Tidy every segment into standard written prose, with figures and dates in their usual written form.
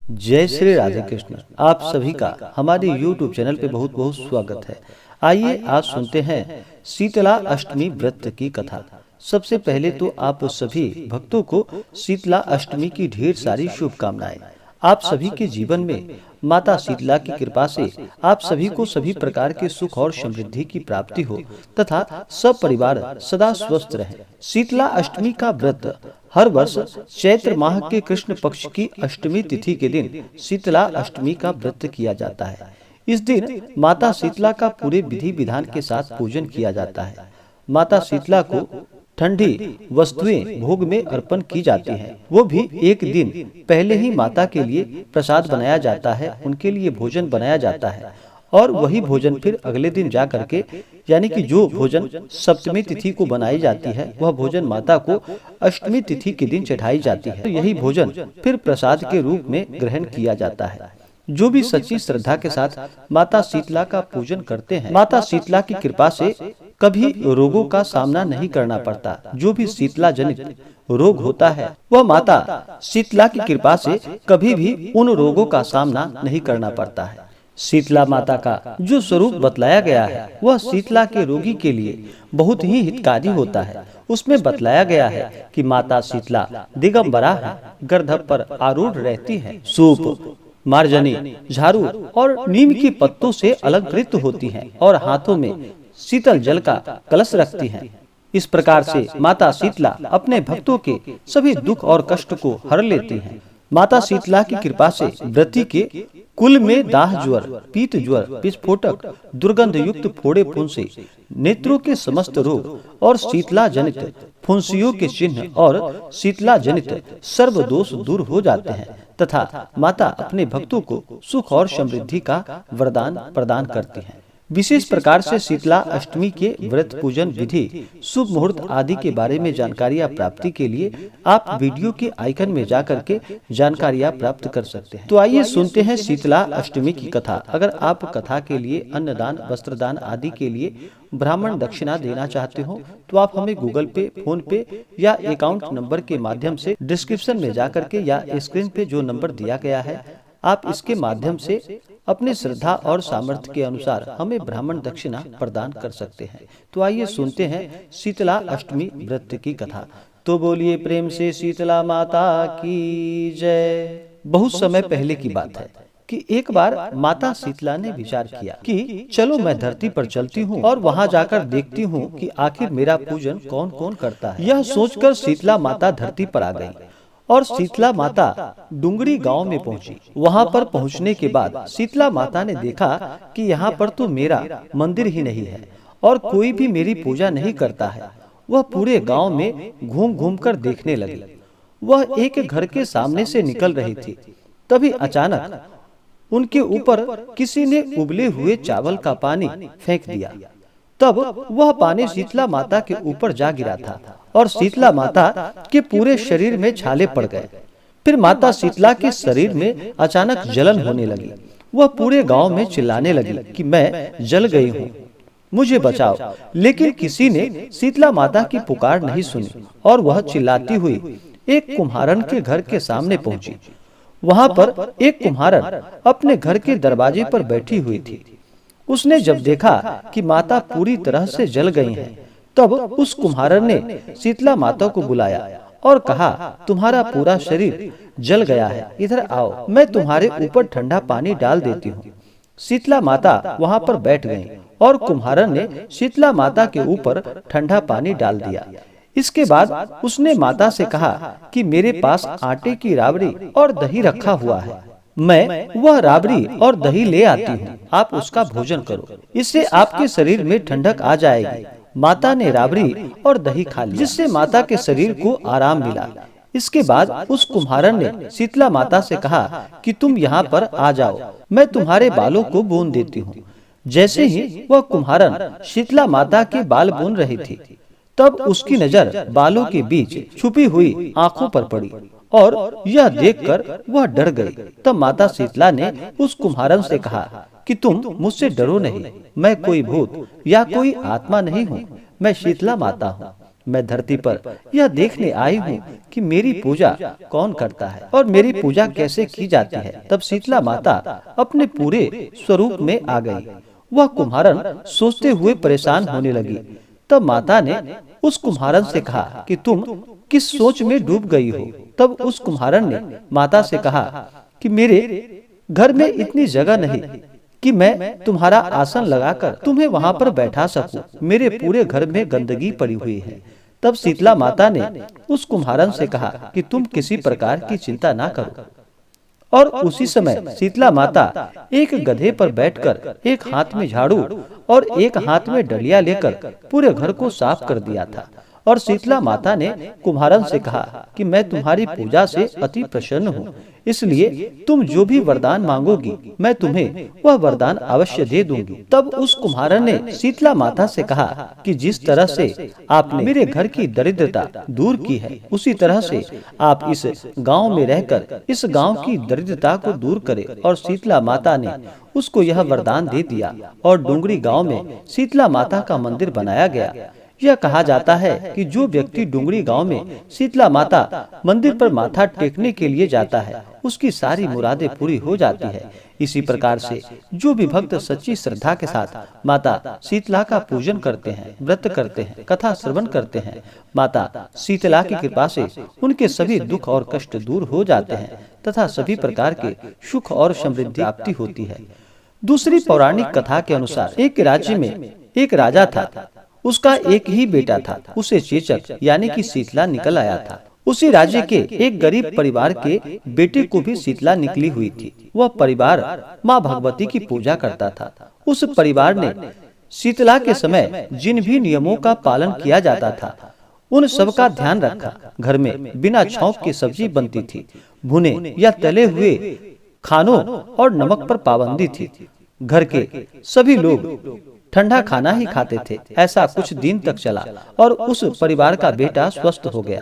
जय श्री राधे कृष्ण। आप सभी का हमारे YouTube चैनल पे बहुत बहुत स्वागत है। आइए आज सुनते हैं शीतला अष्टमी व्रत की कथा। सबसे पहले तो आप सभी भक्तों को शीतला अष्टमी की ढेर सारी शुभकामनाएं। आप सभी के जीवन में माता शीतला की कृपा से आप सभी को सभी प्रकार के सुख और समृद्धि की प्राप्ति हो तथा सब परिवार सदा स्वस्थ रहे। शीतला अष्टमी का व्रत हर वर्ष चैत्र माह के कृष्ण पक्ष की अष्टमी तिथि के दिन शीतला अष्टमी का व्रत किया जाता है। इस दिन माता शीतला का पूरे विधि विधान के साथ पूजन किया जाता है। माता शीतला को ठंडी वस्तुएं भोग में अर्पण की जाती हैं। वो भी एक दिन पहले ही माता के लिए प्रसाद बनाया जाता है, उनके लिए भोजन बनाया जाता है और वही भोजन फिर अगले दिन जा करके यानी कि जो भोजन सप्तमी तिथि को बनाई जाती है वह भोजन माता को अष्टमी तिथि के दिन चढ़ाई जाती है। तो यही भोजन फिर प्रसाद के रूप में ग्रहण किया जाता है। जो भी सच्ची श्रद्धा के साथ माता शीतला का पूजन करते हैं, माता शीतला की कृपा से कभी रोगों का सामना नहीं करना पड़ता। जो भी शीतला जनित रोग होता है वह माता शीतला की कृपा से कभी भी उन रोगों का सामना नहीं करना पड़ता है। शीतला माता का जो स्वरूप बतलाया गया है वह शीतला के रोगी के लिए बहुत ही हितकारी होता है। उसमें बतलाया गया है कि माता शीतला दिगंबरा है, गर्दभ पर आरूढ़ रहती है, सूप, मार्जनी, झाड़ू और नीम के पत्तों से अलंकृत होती हैं और हाथों में शीतल जल का कलश रखती हैं। इस प्रकार से माता शीतला अपने भक्तों के सभी दुख और कष्ट को हर लेती हैं। माता शीतला की कृपा से व्रती के कुल में दाह ज्वर, पीत ज्वर, विस्फोटक, दुर्गंध युक्त फोड़े फुंसी, नेत्रों के समस्त रोग और शीतला जनित फुंसियों के चिन्ह और शीतला जनित सर्व दोष दूर हो जाते हैं तथा माता अपने भक्तों को सुख और समृद्धि का वरदान प्रदान करती हैं। विशेष प्रकार से शीतला अष्टमी के व्रत पूजन विधि, शुभ मुहूर्त आदि के बारे में जानकारियाँ प्राप्ति के लिए आप वीडियो के आइकन में जाकर के जानकारियाँ प्राप्त कर सकते हैं। तो आइए सुनते हैं शीतला अष्टमी की कथा। अगर आप कथा के लिए अन्नदान, वस्त्रदान आदि के लिए ब्राह्मण दक्षिणा देना चाहते हो तो आप हमें गूगल पे, फोन पे या अकाउंट नंबर के माध्यम से डिस्क्रिप्शन में जाकर के या स्क्रीन पे जो नंबर दिया गया है आप इसके माध्यम से अपने श्रद्धा और सामर्थ्य के अनुसार हमें ब्राह्मण दक्षिणा प्रदान कर सकते हैं। तो आइए सुनते हैं शीतला अष्टमी व्रत की कथा। तो बोलिए प्रेम से शीतला माता की जय। बहुत समय पहले की बात है कि एक बार माता शीतला ने विचार किया कि चलो मैं धरती पर चलती हूँ और वहाँ जाकर देखती हूँ कि आखिर मेरा पूजन कौन कौन करता है। यह सोचकर शीतला माता धरती पर आ गई और शीतला माता डुंगरी गांव में पहुंची। वहां पर पहुंचने के बाद शीतला माता ने देखा कि यहाँ पर तो मेरा मंदिर ही नहीं है और कोई भी मेरी पूजा नहीं करता है। वह पूरे गांव में घूम घूम कर देखने लगी। वह एक घर के सामने से निकल रही थी, तभी अचानक उनके ऊपर किसी ने उबले हुए चावल का पानी फेंक दिया। तब वह पानी शीतला माता के ऊपर जा गिरा था और शीतला माता के पूरे शरीर में छाले पड़ गए। फिर माता शीतला के शरीर में अचानक जलन होने लगी। वह पूरे गांव में चिल्लाने लगी कि मैं जल गई हूँ, मुझे बचाओ। लेकिन किसी ने शीतला माता की पुकार नहीं सुनी और वह चिल्लाती हुई एक कुम्हारन के घर के सामने पहुंची। वहां पर एक कुम्हारन अपने घर के दरवाजे पर बैठी हुई थी। उसने जब देखा कि माता पूरी तरह से जल गई हैं, तब उस कुम्हारन ने शीतला माता को बुलाया और कहा, तुम्हारा पूरा शरीर जल गया है, इधर आओ, मैं तुम्हारे ऊपर ठंडा पानी डाल देती हूँ। शीतला माता वहाँ पर बैठ गईं और कुम्हारन ने शीतला माता के ऊपर ठंडा पानी डाल दिया। इसके बाद उसने माता से कहा कि मेरे पास आटे की राबड़ी और दही रखा हुआ है, मैं वह राबड़ी और दही ले आती हूँ, आप उसका भोजन करो, इससे आपके शरीर में ठंडक आ जाएगी। माता ने राबड़ी और दही खा लिया, जिससे माता के शरीर को आराम मिला। इसके बाद उस कुम्हारन ने शीतला माता से कहा कि तुम यहाँ पर आ जाओ, मैं तुम्हारे बालों को बून देती हूँ। जैसे ही वह कुम्हारन शीतला माता के बाल बून रही थी, तब उसकी नजर बालों के बीच छुपी हुई आंखों पर पड़ी और यह देखकर वह डर गई। तब माता शीतला ने उस कुम्हारन से कहा कि तुम मुझसे डरो नहीं, मैं कोई भूत या कोई आत्मा नहीं हूँ, मैं शीतला माता हूँ। मैं धरती पर यह देखने आई हूँ कि मेरी पूजा कौन करता है और मेरी पूजा कैसे की जाती है। तब शीतला माता अपने पूरे स्वरूप में आ गई। वह कुम्हारन सोचते हुए परेशान होने लगी। तब माता ने उस कुम्हारन से कहा कि तुम किस सोच में डूब गई हो। तब उस कुम्हारन ने माता से कहा कि मेरे घर में इतनी जगह नहीं कि मैं तुम्हारा आसन लगाकर तुम्हें वहां पर बैठा सकूं। मेरे पूरे घर में गंदगी पड़ी हुई है। तब शीतला माता ने उस कुम्हारन से कहा कि तुम किसी प्रकार की चिंता ना करो। और उसी समय शीतला माता एक गधे पर बैठकर एक हाथ में झाड़ू और एक हाथ में डलिया लेकर पूरे घर को साफ कर दिया था। और शीतला माता ने कुम्हारन से कहा कि मैं तुम्हारी पूजा से अति प्रसन्न हूँ, इसलिए तुम जो भी वरदान मांगोगी मैं तुम्हें वह वरदान अवश्य दे दूंगी। तब उस कुम्हारन ने शीतला माता से कहा कि जिस तरह से आपने मेरे घर की दरिद्रता दूर की है, उसी तरह से आप इस गांव में रहकर इस गांव की दरिद्रता को दूर करें। और शीतला माता ने उसको यह वरदान दे दिया और डुंगरी गांव में शीतला माता का मंदिर बनाया गया। यह कहा जाता है कि जो व्यक्ति डुंगरी गांव में शीतला माता मंदिर पर माथा टेकने के लिए जाता है, उसकी सारी मुरादें पूरी हो जाती है। इसी प्रकार से जो भी भक्त सच्ची श्रद्धा के साथ माता शीतला का पूजन करते हैं, व्रत करते हैं, कथा श्रवण करते हैं, माता शीतला की कृपा से उनके सभी दुख और कष्ट दूर हो जाते हैं तथा सभी प्रकार के सुख और समृद्धि प्राप्ति होती है। दूसरी पौराणिक कथा के अनुसार एक राज्य में एक राजा था। उसका एक ही बेटा था। उसे चेचक यानी कि शीतला निकल आया था। उसी राज्य के एक गरीब परिवार के बेटे को भी शीतला निकली हुई थी। वह परिवार माँ भगवती की पूजा करता था। उस परिवार ने शीतला के समय जिन भी नियमों का पालन किया जाता था, उन सब का ध्यान रखा। घर में बिना छौंक की सब्जी बनती थी। भुने या तले हुए खानों और नमक पर पाबंदी थी। घर के सभी लोग ठंडा खाना ही खाते थे। ऐसा कुछ दिन तक चला और उस परिवार का बेटा स्वस्थ हो गया।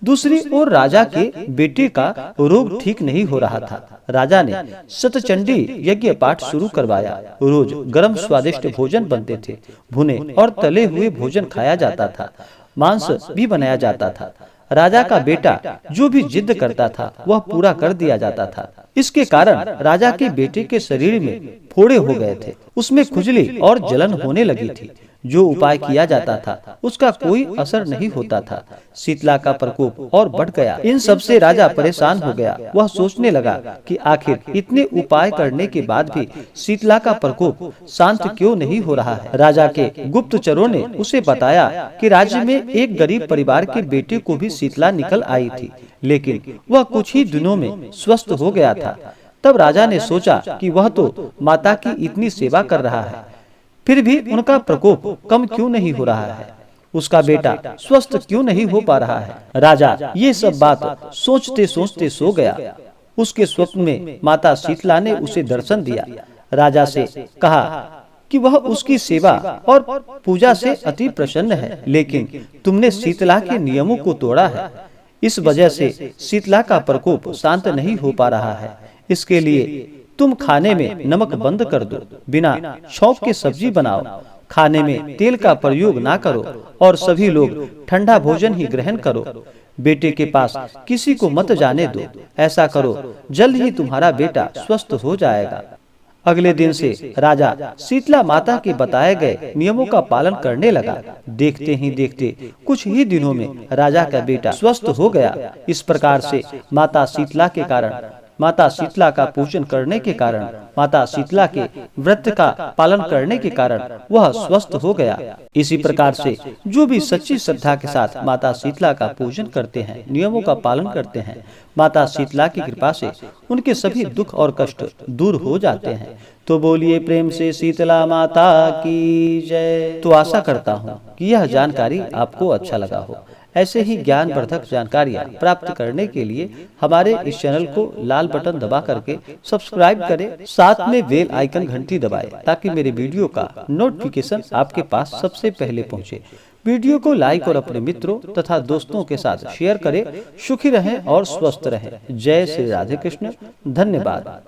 दूसरी ओर राजा के बेटे का रोग ठीक नहीं हो रहा था। राजा ने शतचंडी यज्ञ पाठ शुरू करवाया। रोज गरम स्वादिष्ट भोजन बनते थे। भुने और तले हुए भोजन खाया जाता था। मांस भी बनाया जाता था। राजा का बेटा जो भी जिद करता था वह पूरा कर दिया जाता था। इसके कारण राजा के बेटे के शरीर में फोड़े हो गए थे। उसमें खुजली और जलन होने लगी थी। जो उपाय किया जाता था उसका कोई असर नहीं होता था। शीतला का प्रकोप और बढ़ गया। इन सब से राजा परेशान हो गया। वह सोचने लगा कि आखिर इतने उपाय करने के बाद भी शीतला का प्रकोप शांत क्यों नहीं हो रहा है। राजा के गुप्तचरों ने उसे बताया कि राज्य में एक गरीब परिवार के बेटे को भी शीतला निकल आई थी, लेकिन वह कुछ ही दिनों में स्वस्थ हो गया था। तब राजा ने सोचा कि वह तो माता की इतनी सेवा कर रहा है, फिर भी उनका प्रकोप कम क्यों नहीं हो रहा है, उसका बेटा स्वस्थ क्यों नहीं हो पा रहा है। राजा ये सब बात सोचते सोचते सो गया। उसके स्वप्न में माता शीतला ने उसे दर्शन दिया। राजा से कहा कि वह उसकी सेवा और पूजा से अति प्रसन्न है, लेकिन तुमने शीतला के नियमों को तोड़ा है। इस वजह से शीतला का प्रकोप शांत नहीं हो पा रहा है। इसके लिए तुम खाने में नमक बंद कर दो, बिना छौंक के सब्जी बनाओ, खाने में तेल का प्रयोग ना करो और सभी लोग ठंडा भोजन ही ग्रहण करो। बेटे के पास किसी को मत जाने दो। ऐसा करो, जल्द ही तुम्हारा बेटा स्वस्थ हो जाएगा। अगले दिन से राजा शीतला माता के बताए गए नियमों का पालन करने लगा। देखते ही देखते कुछ ही दिनों में राजा का बेटा स्वस्थ हो गया। इस प्रकार से माता शीतला के कारण, माता शीतला का पूजन करने के कारण, माता शीतला के व्रत का पालन करने के कारण वह स्वस्थ हो गया। इसी प्रकार से जो भी सच्ची श्रद्धा के साथ माता शीतला का पूजन करते हैं, नियमों का पालन करते हैं, माता शीतला की कृपा से उनके सभी दुख और कष्ट दूर हो जाते हैं। तो बोलिए प्रेम से शीतला माता की जय। तो आशा करता हूँ कि यह जानकारी आपको अच्छा लगा हो। ऐसे ही ज्ञानवर्धक जानकारियाँ प्राप्त करने के लिए हमारे इस चैनल को लाल बटन दबा करके सब्सक्राइब करें, साथ में बेल आइकन घंटी दबाएं ताकि मेरे वीडियो का नोटिफिकेशन आपके पास सबसे पहले पहुंचे। वीडियो को लाइक और अपने मित्रों तथा दोस्तों के साथ शेयर करें। सुखी रहें और स्वस्थ रहें। जय श्री राधे कृष्ण। धन्यवाद।